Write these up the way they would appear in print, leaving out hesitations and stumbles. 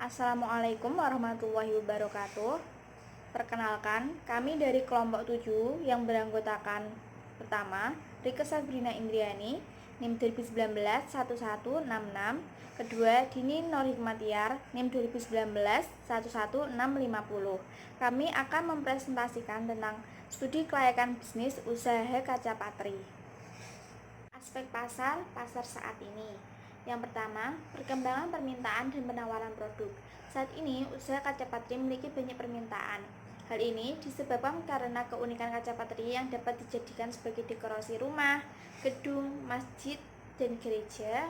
Assalamualaikum warahmatullahi wabarakatuh. Perkenalkan, kami dari kelompok 7 yang beranggotakan pertama, Rike Sabrina Indriani, NIM 2019 1166, kedua, Dini Nur Hikmatiar, NIM 2019 11650. Kami akan mempresentasikan tentang studi kelayakan bisnis usaha kaca patri. Aspek pasar saat ini. Yang pertama, perkembangan permintaan dan penawaran produk. Saat ini, usaha kaca patri memiliki banyak permintaan. Hal ini disebabkan karena keunikan kaca patri yang dapat dijadikan sebagai dekorasi rumah, gedung, masjid, dan gereja.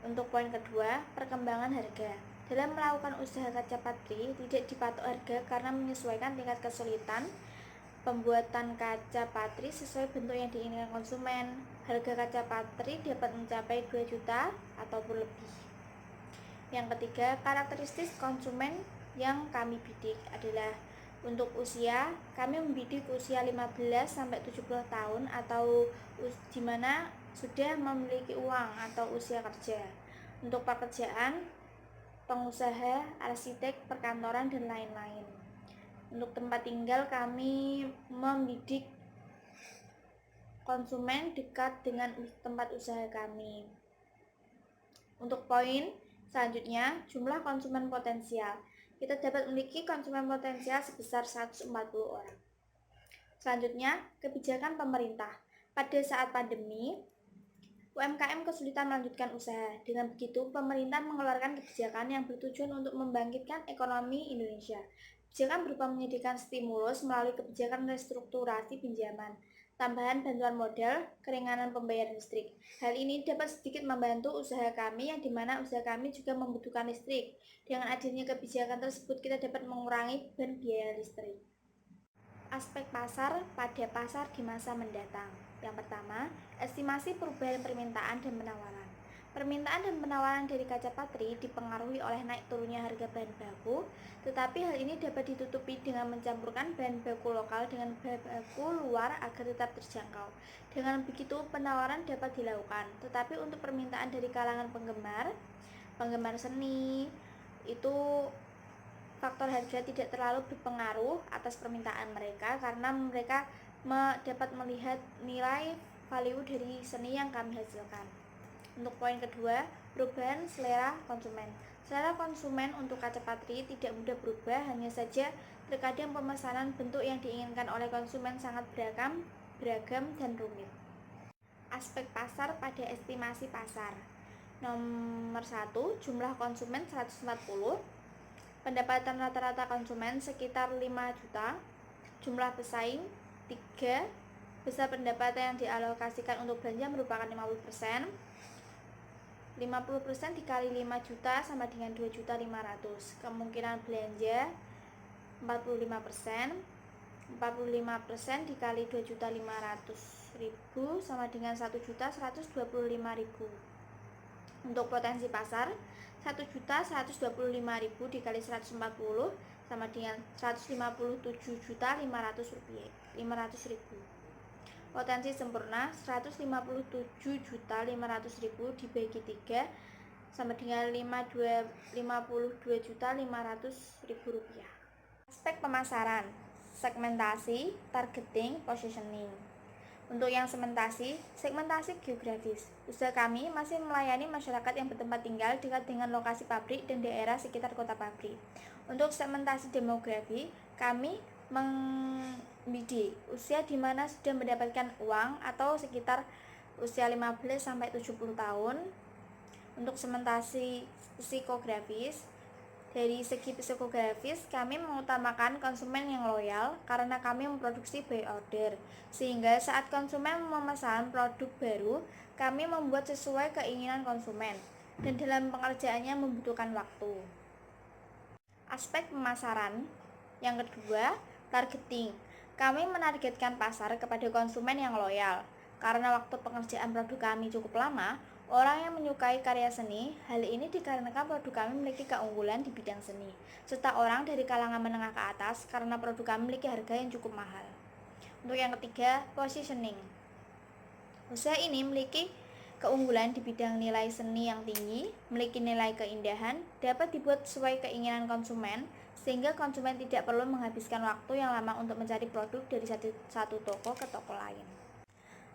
Untuk poin kedua, perkembangan harga. Dalam melakukan usaha kaca patri, tidak dipatok harga karena menyesuaikan tingkat kesulitan pembuatan kaca patri sesuai bentuk yang diinginkan konsumen. Harga kaca patri dapat mencapai 2 juta ataupun lebih. Yang ketiga, karakteristik konsumen yang kami bidik adalah untuk usia, kami membidik usia 15 sampai 70 tahun atau di mana sudah memiliki uang atau usia kerja. Untuk pekerjaan, pengusaha, arsitek, perkantoran, dan lain-lain. Untuk tempat tinggal, kami membidik konsumen dekat dengan tempat usaha kami. Untuk poin selanjutnya, jumlah konsumen potensial. Kita dapat memiliki konsumen potensial sebesar 140 orang. Selanjutnya, kebijakan pemerintah. Pada saat pandemi, UMKM kesulitan melanjutkan usaha. Dengan begitu, pemerintah mengeluarkan kebijakan yang bertujuan untuk membangkitkan ekonomi Indonesia. Kebijakan berupa menyediakan stimulus melalui kebijakan restrukturasi pinjaman, tambahan bantuan modal, keringanan pembayaran listrik. Hal ini dapat sedikit membantu usaha kami yang dimana usaha kami juga membutuhkan listrik. Dengan adanya kebijakan tersebut, kita dapat mengurangi beban biaya listrik. Aspek pasar pada pasar di masa mendatang. Yang pertama, estimasi perubahan permintaan dan penawaran. Permintaan dan penawaran dari kaca patri dipengaruhi oleh naik turunnya harga bahan baku, tetapi hal ini dapat ditutupi dengan mencampurkan bahan baku lokal dengan bahan baku luar agar tetap terjangkau. Dengan begitu, penawaran dapat dilakukan, tetapi untuk permintaan dari kalangan penggemar seni, itu faktor harga tidak terlalu berpengaruh atas permintaan mereka karena mereka dapat melihat nilai value dari seni yang kami hasilkan. Untuk poin kedua, perubahan selera konsumen. Selera konsumen untuk kaca patri tidak mudah berubah, hanya saja terkadang pemesanan bentuk yang diinginkan oleh konsumen sangat beragam dan rumit. Aspek pasar pada estimasi pasar. Nomor 1, jumlah konsumen 140. Pendapatan rata-rata konsumen sekitar 5 juta. Jumlah pesaing 3. Besar pendapatan yang dialokasikan untuk belanja merupakan 50%. 50% dikali 5 juta sama dengan 2.500.000. Kemungkinan belanja 45%. 45% dikali 2.500.000 sama dengan 1.125.000. Untuk potensi pasar, 1.125.000 dikali 140 sama dengan 157.500.000. Potensi sempurna 157.500.000 dibagi 3 sama dengan 52.500.000 rupiah. Aspek pemasaran, segmentasi, targeting, positioning. Untuk yang segmentasi geografis. Usaha kami masih melayani masyarakat yang bertempat tinggal dekat dengan lokasi pabrik dan daerah sekitar kota pabrik. Untuk segmentasi demografi, kami membidik usia di mana sudah mendapatkan uang atau sekitar usia 15 sampai 70 tahun. Untuk segmentasi psikografis, dari segi psikografis kami mengutamakan konsumen yang loyal karena kami memproduksi by order, sehingga saat konsumen memesan produk baru, kami membuat sesuai keinginan konsumen dan dalam pengerjaannya membutuhkan waktu. Aspek pemasaran. Yang kedua, targeting. Kami menargetkan pasar kepada konsumen yang loyal. Karena waktu pengerjaan produk kami cukup lama, orang yang menyukai karya seni, hal ini dikarenakan produk kami memiliki keunggulan di bidang seni, serta orang dari kalangan menengah ke atas karena produk kami memiliki harga yang cukup mahal. Untuk yang ketiga, positioning. Usaha ini memiliki keunggulan di bidang nilai seni yang tinggi, memiliki nilai keindahan, dapat dibuat sesuai keinginan konsumen, sehingga konsumen tidak perlu menghabiskan waktu yang lama untuk mencari produk dari satu toko ke toko lain.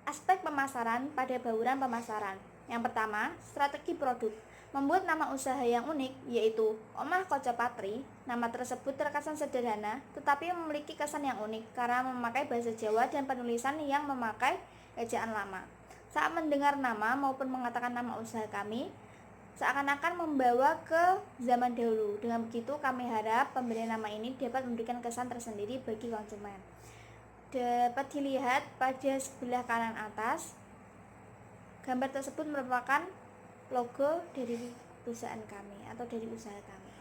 Aspek pemasaran pada bauran pemasaran. Yang pertama, strategi produk. Membuat nama usaha yang unik, yaitu Omah Kocopatri. Nama tersebut terkesan sederhana, tetapi memiliki kesan yang unik karena memakai bahasa Jawa dan penulisan yang memakai ejaan lama. Saat mendengar nama maupun mengatakan nama usaha kami, seakan-akan membawa ke zaman dahulu. Dengan begitu, kami harap pemberian nama ini dapat memberikan kesan tersendiri bagi konsumen. Dapat dilihat pada sebelah kanan atas, gambar tersebut merupakan logo dari perusahaan kami atau dari usaha kami.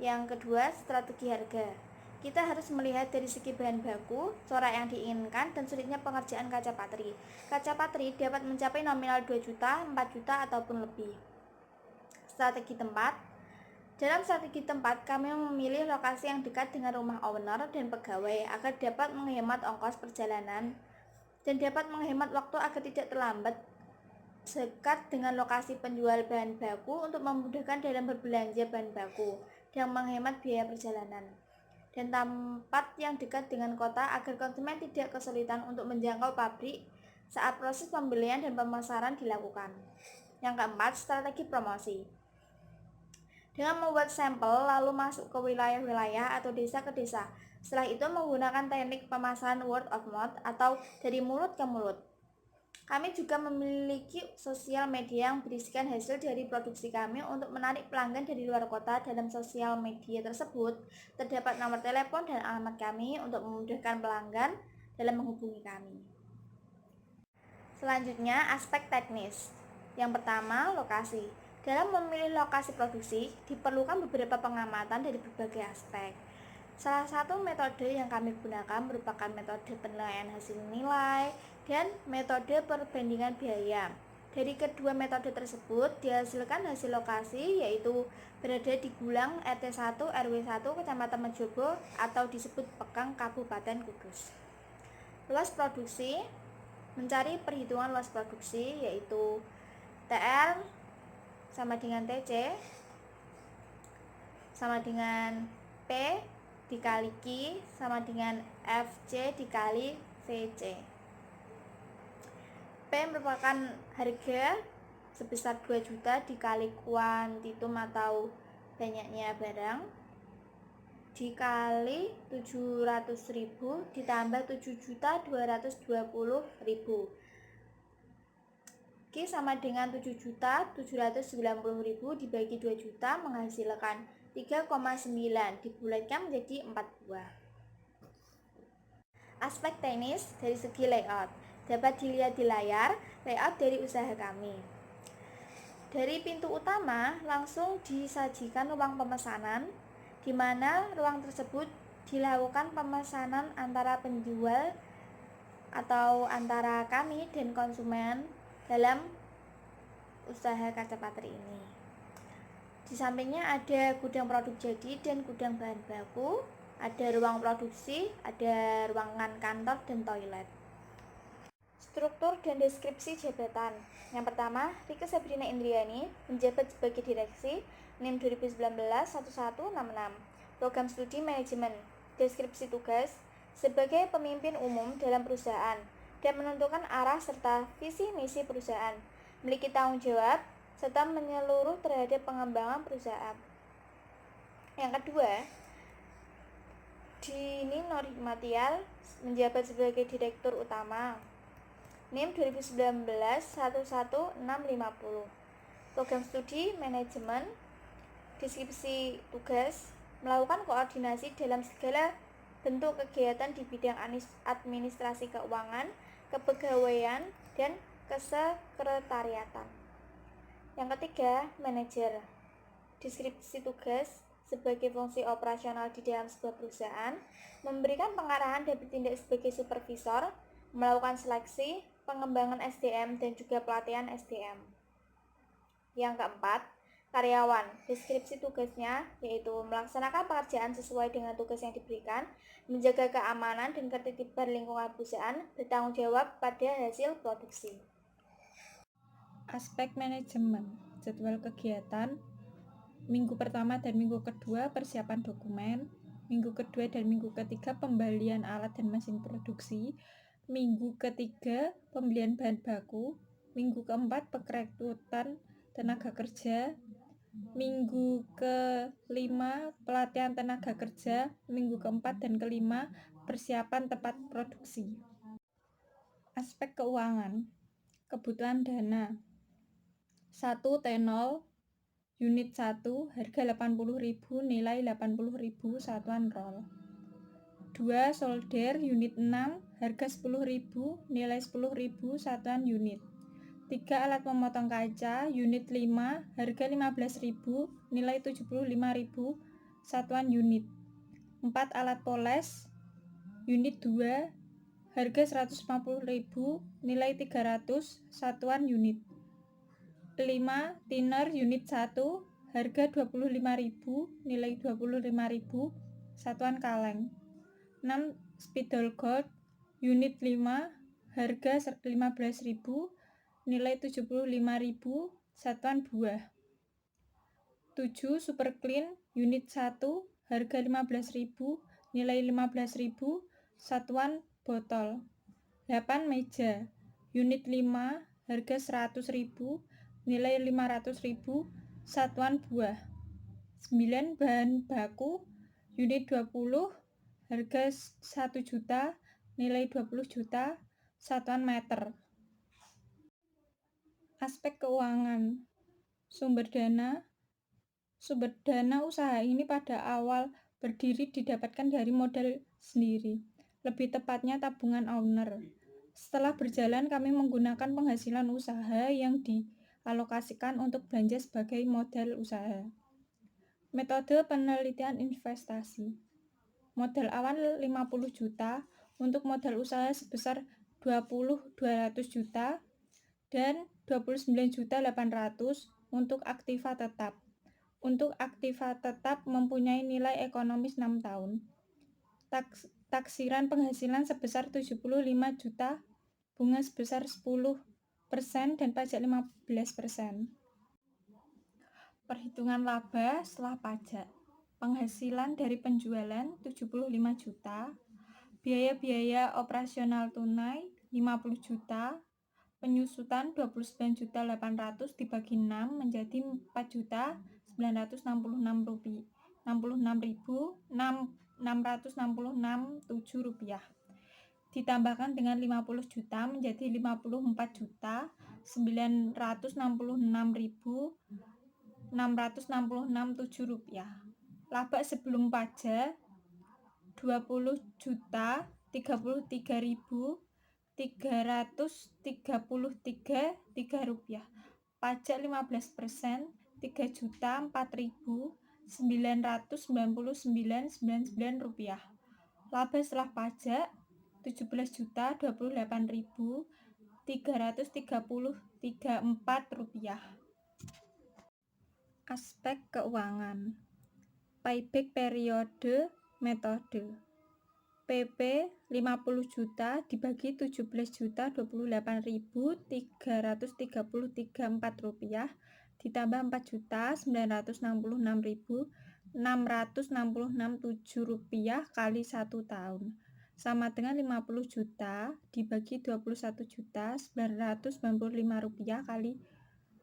Yang kedua, strategi harga. Kita harus melihat dari segi bahan baku, corak yang diinginkan, dan sulitnya pengerjaan kaca patri. Kaca patri dapat mencapai nominal 2 juta, 4 juta, ataupun lebih. Strategi tempat. Dalam strategi tempat, kami memilih lokasi yang dekat dengan rumah owner dan pegawai agar dapat menghemat ongkos perjalanan dan dapat menghemat waktu agar tidak terlambat. Dekat dengan lokasi penjual bahan baku untuk memudahkan dalam berbelanja bahan baku dan menghemat biaya perjalanan. Dan tempat yang dekat dengan kota agar konsumen tidak kesulitan untuk menjangkau pabrik saat proses pembelian dan pemasaran dilakukan. Yang keempat, strategi promosi. Dengan membuat sampel lalu masuk ke wilayah-wilayah atau desa ke desa. Setelah itu menggunakan teknik pemasaran word of mouth atau dari mulut ke mulut. Kami juga memiliki sosial media yang berisikan hasil dari produksi kami untuk menarik pelanggan dari luar kota. Dalam sosial media tersebut terdapat nomor telepon dan alamat kami untuk memudahkan pelanggan dalam menghubungi kami. Selanjutnya, aspek teknis. Yang pertama, lokasi. Dalam memilih lokasi produksi, diperlukan beberapa pengamatan dari berbagai aspek. Salah satu metode yang kami gunakan merupakan metode penilaian hasil nilai dan metode perbandingan biaya. Dari kedua metode tersebut dihasilkan hasil lokasi, yaitu berada di Gulang RT 1 RW 1 Kecamatan Mejobo atau disebut Pekang Kabupaten Kudus. Luas produksi, mencari perhitungan luas produksi, yaitu TR sama dengan TC sama dengan P dikali Q sama dengan FC dikali VC. P merupakan harga sebesar 2 juta dikali kuantitum atau banyaknya barang dikali 700.000 ditambah 7.220.000. Q sama dengan 7.790.000 dibagi 2 juta menghasilkan 3,9 dibulatkan menjadi 4 buah. Aspek teknis dari segi layout dapat dilihat di layar layout dari usaha kami. Dari pintu utama langsung disajikan ruang pemesanan, di mana ruang tersebut dilakukan pemesanan antara penjual atau antara kami dan konsumen dalam usaha kaca patri ini. Di sampingnya ada gudang produk jadi dan gudang bahan baku, ada ruang produksi, ada ruangan kantor dan toilet. Struktur dan deskripsi jabatan. Yang pertama, Rike Sabrina Indriani menjabat sebagai direksi NIM 2019-1166. Program studi manajemen. Deskripsi tugas sebagai pemimpin umum dalam perusahaan dan menentukan arah serta visi misi perusahaan. Memiliki tanggung jawab serta menyeluruh terhadap pengembangan perusahaan. Yang kedua, Dini Norhimatial menjabat sebagai direktur utama NIM 2019-11650. Program studi manajemen. Deskripsi tugas melakukan koordinasi dalam segala bentuk kegiatan di bidang administrasi keuangan, kepegawaian, dan kesekretariatan. Yang ketiga, manajer. Deskripsi tugas sebagai fungsi operasional di dalam sebuah perusahaan, memberikan pengarahan dan bertindak sebagai supervisor, melakukan seleksi, pengembangan SDM, dan juga pelatihan SDM. Yang keempat, karyawan. Deskripsi tugasnya yaitu melaksanakan pekerjaan sesuai dengan tugas yang diberikan, menjaga keamanan dan ketertiban lingkungan perusahaan, bertanggung jawab pada hasil produksi. Aspek manajemen, jadwal kegiatan, minggu pertama dan minggu kedua persiapan dokumen, minggu kedua dan minggu ketiga pembelian alat dan mesin produksi, minggu ketiga pembelian bahan baku, minggu keempat perekrutan tenaga kerja, minggu kelima pelatihan tenaga kerja, minggu keempat dan kelima persiapan tempat produksi. Aspek keuangan, kebutuhan dana. 1 T0 unit 1 harga 80.000 nilai 80.000 satuan roll. 2 solder unit 6 harga 10.000 nilai 10.000 satuan unit. 3 alat memotong kaca unit 5 harga 15.000 nilai 75.000 satuan unit. 4 alat poles unit 2 harga 150.000 nilai 300 satuan unit. 5 thinner unit 1 harga 25.000 nilai 25.000 satuan kaleng. 6 spidol gold unit 5 harga 15.000 nilai 75.000 satuan buah. 7 super clean unit 1 harga 15.000 nilai 15.000 satuan botol. 8 meja unit 5 harga 100.000 nilai 500.000 satuan buah. 9 bahan baku unit 20 harga 1 juta nilai 20 juta satuan meter. Aspek keuangan, sumber dana usaha ini pada awal berdiri didapatkan dari modal sendiri, lebih tepatnya tabungan owner. Setelah berjalan kami menggunakan penghasilan usaha yang dialokasikan untuk belanja sebagai modal usaha. Metode penelitian investasi. Modal awal 50 juta untuk modal usaha sebesar 20.200 juta dan 29.800 untuk aktiva tetap. Untuk aktiva tetap mempunyai nilai ekonomis 6 tahun. Taksiran penghasilan sebesar 75 juta, bunga sebesar 10% dan pajak 15%. Perhitungan laba setelah pajak. Penghasilan dari penjualan 75 juta, biaya-biaya operasional tunai 50 juta, penyusutan 29.800 dibagi 6 menjadi 4.966.666.7 rupiah. Ditambahkan dengan 50 juta menjadi 54.966.666.7 rupiah. Laba sebelum pajak 20 juta 33.333 rupiah. Pajak 15% 3.004.999.99 rupiah. Laba setelah pajak 17 juta 28.334 rupiah. Aspek keuangan, payback periode metode. PP 50 juta dibagi 17.028.333.4 rupiah ditambah 4.966.666.7 rupiah kali 1 tahun sama dengan 50 juta dibagi 21.995 rupiah kali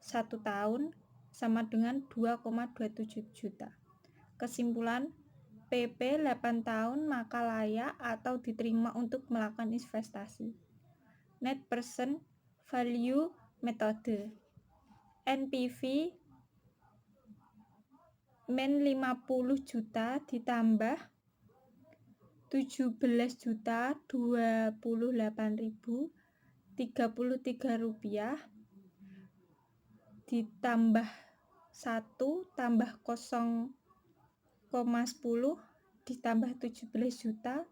1 tahun sama dengan 2,27 juta. Kesimpulan, PP 8 tahun maka layak atau diterima untuk melakukan investasi. Net Present Value metode. NPV min 50 juta ditambah 17.028.033 rupiah ditambah 1 tambah 0,10 ditambah 17 juta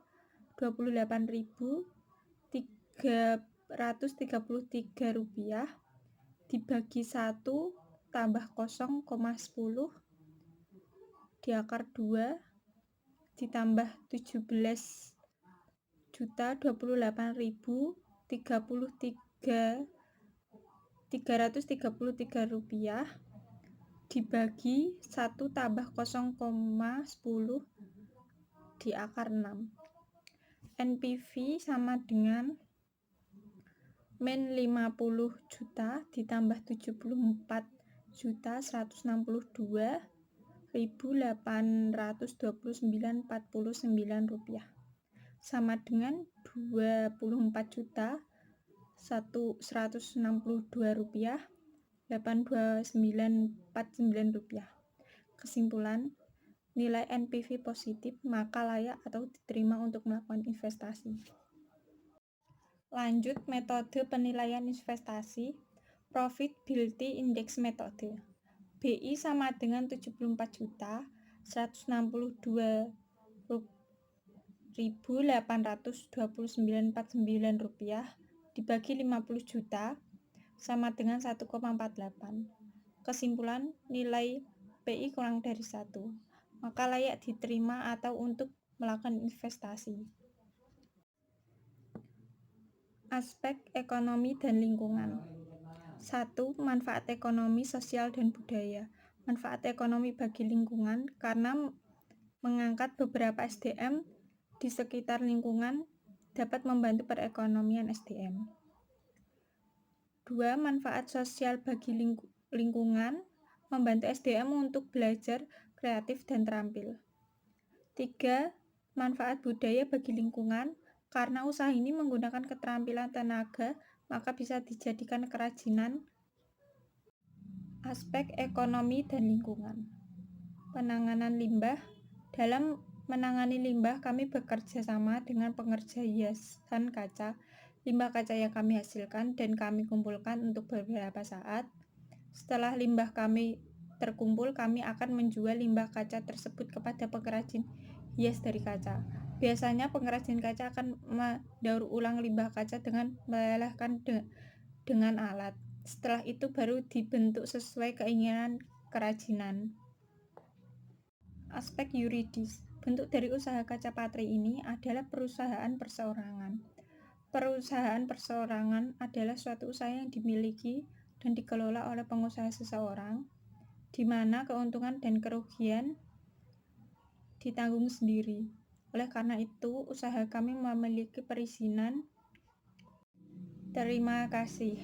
28.333 rupiah dibagi 1 tambah 0,10 diakar 2 ditambah 17 juta 28.033 Rp333 dibagi 1 tambah 0,10 diakar 6. NPV sama dengan min 50 juta ditambah 74.829.49 rupiah sama dengan 24.162 rupiah 82949 rupiah. Kesimpulan, nilai NPV positif maka layak atau diterima untuk melakukan investasi. Lanjut metode penilaian investasi, Profitability Index Metode. BI sama dengan 74.162.829.49 rupiah dibagi 50 juta sama dengan 1,48. Kesimpulan, nilai PI kurang dari 1, maka layak diterima atau untuk melakukan investasi. Aspek ekonomi dan lingkungan. 1. Manfaat ekonomi, sosial, dan budaya. Manfaat ekonomi bagi lingkungan karena mengangkat beberapa SDM di sekitar lingkungan dapat membantu perekonomian SDM. 2. Manfaat sosial bagi lingkungan membantu SDM untuk belajar, kreatif, dan terampil. 3. Manfaat budaya bagi lingkungan karena usaha ini menggunakan keterampilan tenaga, maka bisa dijadikan kerajinan. Aspek ekonomi dan lingkungan. Penanganan limbah. Dalam menangani limbah, kami bekerja sama dengan pengerja hiasan kaca. Limbah kaca yang kami hasilkan dan kami kumpulkan untuk beberapa saat. Setelah limbah kami terkumpul, kami akan menjual limbah kaca tersebut kepada pengrajin hias dari kaca. Biasanya pengrajin kaca akan mendaur ulang limbah kaca dengan melelehkan dengan alat. Setelah itu baru dibentuk sesuai keinginan kerajinan. Aspek yuridis. Bentuk dari usaha kaca patri ini adalah perusahaan perseorangan. Perusahaan perseorangan adalah suatu usaha yang dimiliki dan dikelola oleh pengusaha seseorang, di mana keuntungan dan kerugian ditanggung sendiri. Oleh karena itu, usaha kami memiliki perizinan. Terima kasih.